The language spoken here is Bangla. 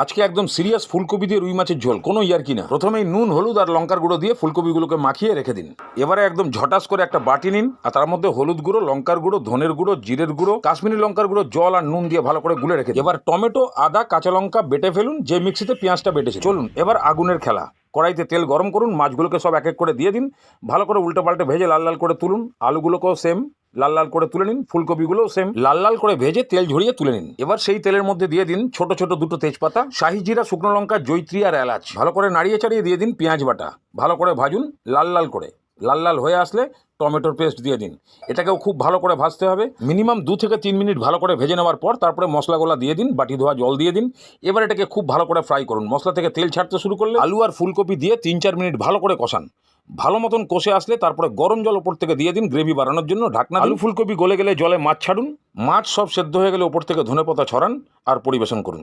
আজকে একদম সিরিয়াস ফুলকপি দিয়ে রুই মাছের ঝোল, কোনো ইয়ার্কি না। প্রথমেই নুন হলুদ আর লঙ্কার গুঁড়ো দিয়ে ফুলকপিগুলোকে মাখিয়ে রেখে দিন। এবারে একদম ঝটাস করে একটা বাটি নিন আর তার মধ্যে হলুদ গুঁড়ো, লঙ্কার গুঁড়ো, ধনের গুঁড়ো, জিরের গুঁড়ো, কাশ্মীরি লঙ্কার গুঁড়ো, জল আর নুন দিয়ে ভালো করে গুলে রেখে দিন। এবার টমেটো, আদা, কাঁচা লঙ্কা বেটে ফেলুন, যে মিক্সিতে পেঁয়াজটা বেটেছে। চলুন এবার আগুনের খেলা। কড়াইতে তেল গরম করুন, মাছগুলোকে সব এক এক করে দিয়ে দিন। ভালো করে উল্টো পাল্টে ভেজে লাল লাল করে তুলুন। আলুগুলোকেও সেম লাল লাল করে তুলে নিন, ফুলকপিগুলোও সেম লাল লাল করে ভেজে তেল ঝরিয়ে তুলে নিন। এবার সেই তেলের মধ্যে দিয়ে দিন ছোট ছোট দুটো তেজপাতা, শাহি জিরা, শুকনো লঙ্কা, জয়িত্রী আর এলাচ। ভালো করে নাড়িয়ে চাড়িয়ে দিয়ে দিন পেঁয়াজ বাটা। ভালো করে ভাজুন লাল লাল করে। লাল লাল হয়ে আসলে টমেটোর পেস্ট দিয়ে দিন। এটাকেও খুব ভালো করে ভাজতে হবে। মিনিমাম 2 থেকে 3 মিনিট ভালো করে ভেজে নেওয়ার পর তারপরে মশলাগুলো দিয়ে দিন, বাটি ধোয়া জল দিয়ে দিন। এবার এটাকে খুব ভালো করে ফ্রাই করুন। মশলা থেকে তেল ছাড়তে শুরু করলে আলু আর ফুলকপি দিয়ে 3-4 মিনিট ভালো করে কষান। ভালো মতন কষে আসলে তারপরে গরম জল ওপর থেকে দিয়ে দিন গ্রেভি বাড়ানোর জন্য। ঢাকনা আলু ফুলকপি গলে গেলে জলে মাছ ছাড়ুন। মাছ সব সেদ্ধ হয়ে গেলে ওপর থেকে ধনেপাতা ছড়ান আর পরিবেশন করুন।